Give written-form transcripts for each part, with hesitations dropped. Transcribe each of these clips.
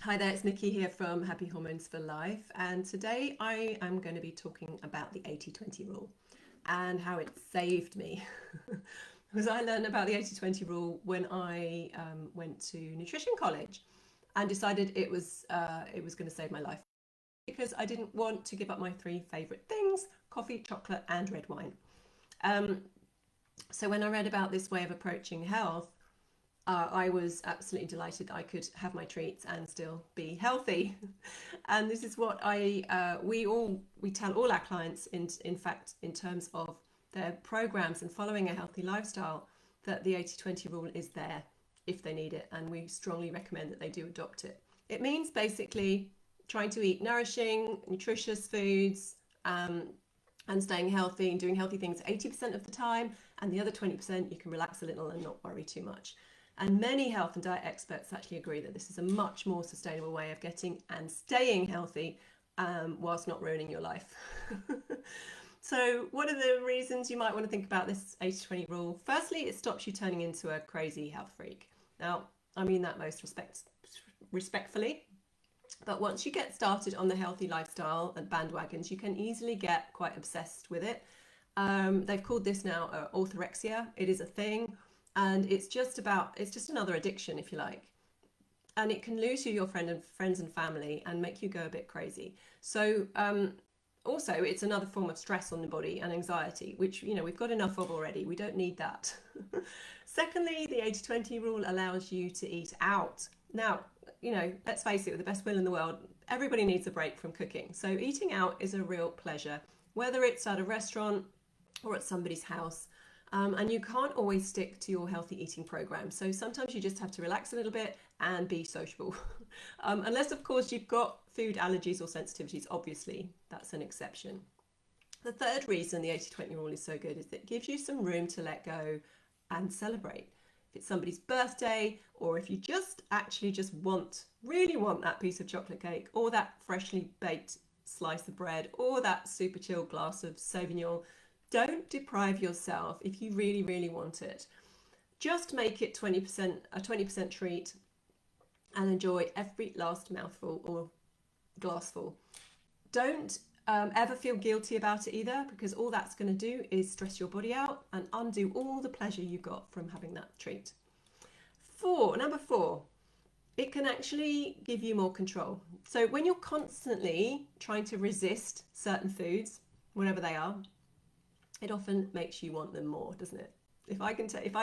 Hi there, it's Nikki here from Happy Hormones for Life, and today I am going to be talking about the 80/20 rule and how it saved me. Because I learned about the 80/20 rule when I went to nutrition college and decided it was going to save my life because I didn't want to give up my three favorite things: coffee, chocolate, and red wine. Um, so when I read about this way of approaching health, I was absolutely delighted I could have my treats and still be healthy. And this is what we tell all our clients in fact in terms of their programs and following a healthy lifestyle, that the 80/20 rule is there if they need it, and we strongly recommend that they do adopt it. It means basically trying to eat nourishing, nutritious foods, um, and staying healthy and doing healthy things 80% of the time, and the other 20% you can relax a little and not worry too much. And many health and diet experts actually agree that this is a much more sustainable way of getting and staying healthy, whilst not ruining your life. So, what are the reasons you might want to think about this 80/20 rule? Firstly, it stops you turning into a crazy health freak. Now, I mean that respectfully, but once you get started on the healthy lifestyle and bandwagons, you can easily get quite obsessed with it. They've called this now orthorexia. It is a thing, and it's just another addiction, if you like, and it can lose you your friends and family and make you go a bit crazy. So also, it's another form of stress on the body and anxiety, which we've got enough of already. We don't need that. Secondly, the 80/20 rule allows you to eat out. Now, let's face it, with the best will in the world, everybody needs a break from cooking. So eating out is a real pleasure, whether it's at a restaurant or at somebody's house. And you can't always stick to your healthy eating program. So sometimes you just have to relax a little bit and be sociable. Unless, of course, you've got food allergies or sensitivities, obviously, that's an exception. The third reason the 80/20 rule is so good is that it gives you some room to let go and celebrate. If it's somebody's birthday, or if you just actually just really want that piece of chocolate cake, or that freshly baked slice of bread, or that super chilled glass of Sauvignon, don't deprive yourself if you really, really want it. Just make it 20% a 20% treat and enjoy every last mouthful or glassful. Don't ever feel guilty about it either, because all that's going to do is stress your body out and undo all the pleasure you got from having that treat. Number four, it can actually give you more control. So when you're constantly trying to resist certain foods, whatever they are, it often makes you want them more, doesn't it? If I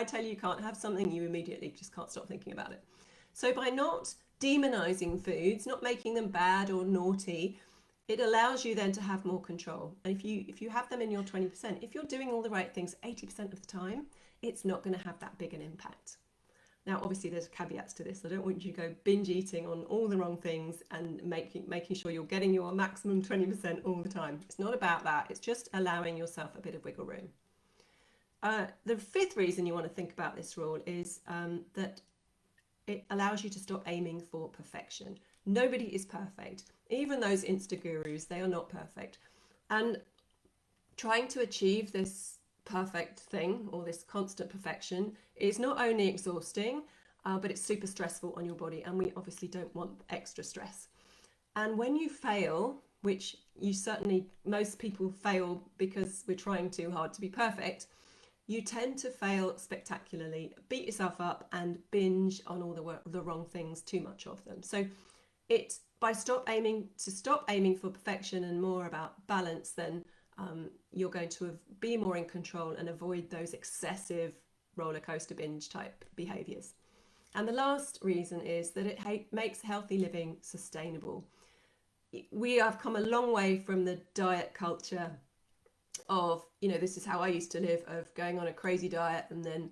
tell you can't have something, you immediately just can't stop thinking about it. So by not demonizing foods, not making them bad or naughty, it allows you then to have more control. And if you have them in your 20%, if you're doing all the right things 80% of the time, it's not going to have that big an impact. Now, obviously, there's caveats to this. I don't want you to go binge eating on all the wrong things and making sure you're getting your maximum 20% all the time. It's not about that. It's just allowing yourself a bit of wiggle room. The fifth reason you want to think about this rule is that it allows you to stop aiming for perfection. Nobody is perfect. Even those Insta gurus, they are not perfect. And trying to achieve this perfect thing or this constant perfection is not only exhausting, but it's super stressful on your body, and we obviously don't want extra stress. And when you fail, which most people fail because we're trying too hard to be perfect, you tend to fail spectacularly, beat yourself up, and binge on all the wrong things, too much of them. So it by stop aiming for perfection and more about balance, then you're going to be more in control and avoid those excessive roller coaster binge type behaviors. And the last reason is that it makes healthy living sustainable. We have come a long way from the diet culture of, this is how I used to live, of going on a crazy diet and then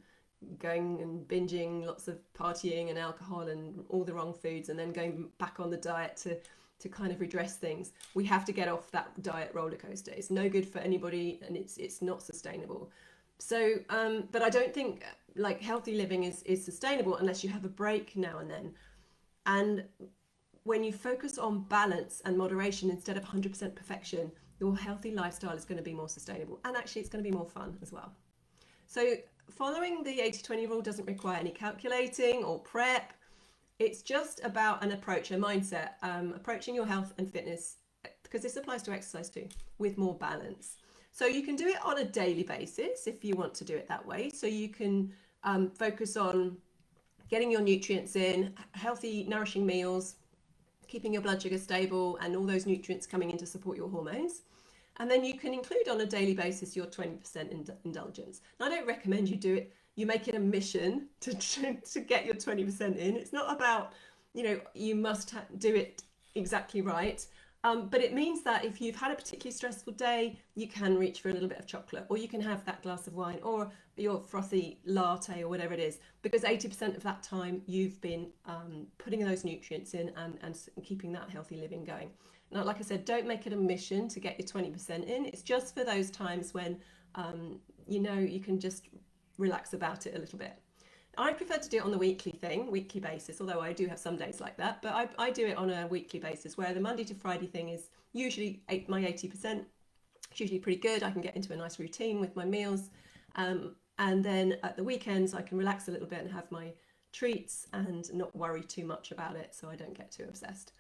going and binging lots of partying and alcohol and all the wrong foods, and then going back on the diet to kind of redress things. We have to get off that diet roller coaster. It's no good for anybody, and it's not sustainable. So, but I don't think like healthy living is sustainable unless you have a break now and then. And when you focus on balance and moderation instead of 100% perfection, your healthy lifestyle is going to be more sustainable, and actually it's going to be more fun as well. So following the 80/20 rule doesn't require any calculating or prep. It's just about an approach, a mindset, approaching your health and fitness, because this applies to exercise too, with more balance. So you can do it on a daily basis if you want to do it that way. So you can focus on getting your nutrients in, healthy, nourishing meals, keeping your blood sugar stable, and all those nutrients coming in to support your hormones. And then you can include on a daily basis your 20% indulgence. Now, I don't recommend you do it, you make it a mission to get your 20% in. It's not about, you must do it exactly right. But it means that if you've had a particularly stressful day, you can reach for a little bit of chocolate, or you can have that glass of wine, or your frothy latte, or whatever it is, because 80% of that time you've been putting those nutrients in and keeping that healthy living going. Now, like I said, don't make it a mission to get your 20% in. It's just for those times when you can just relax about it a little bit. I prefer to do it on the weekly basis, although I do have some days like that, but I do it on a weekly basis, where the Monday to Friday thing is usually my 80%. It's usually pretty good. I can get into a nice routine with my meals. And then at the weekends, I can relax a little bit and have my treats and not worry too much about it, so I don't get too obsessed.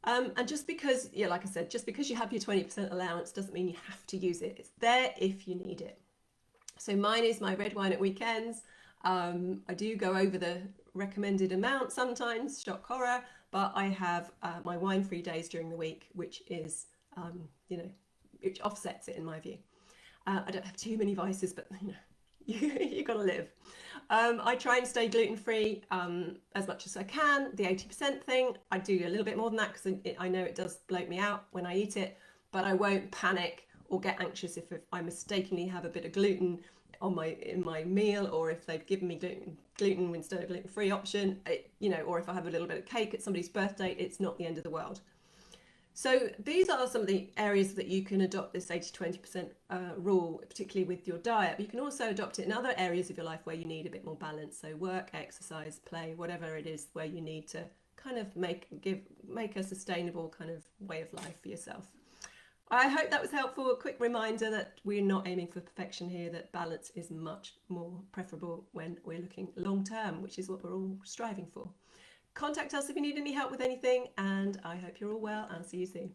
And just because, like I said, just because you have your 20% allowance doesn't mean you have to use it. It's there if you need it. So mine is my red wine at weekends. I do go over the recommended amount sometimes, shock horror, but I have my wine-free days during the week, which is, which offsets it in my view. I don't have too many vices, but you got to live. I try and stay gluten-free as much as I can. The 80% thing, I do a little bit more than that because I know it does bloat me out when I eat it, but I won't panic or get anxious if I mistakenly have a bit of gluten in my meal, or if they've given me gluten instead of gluten-free option, or if I have a little bit of cake at somebody's birthday. It's not the end of the world. So these are some of the areas that you can adopt this 80-20% rule, particularly with your diet. But you can also adopt it in other areas of your life where you need a bit more balance. So work, exercise, play, whatever it is where you need to kind of make a sustainable kind of way of life for yourself. I hope that was helpful. A quick reminder that we're not aiming for perfection here, that balance is much more preferable when we're looking long term, which is what we're all striving for. Contact us if you need any help with anything, and I hope you're all well, and see you soon.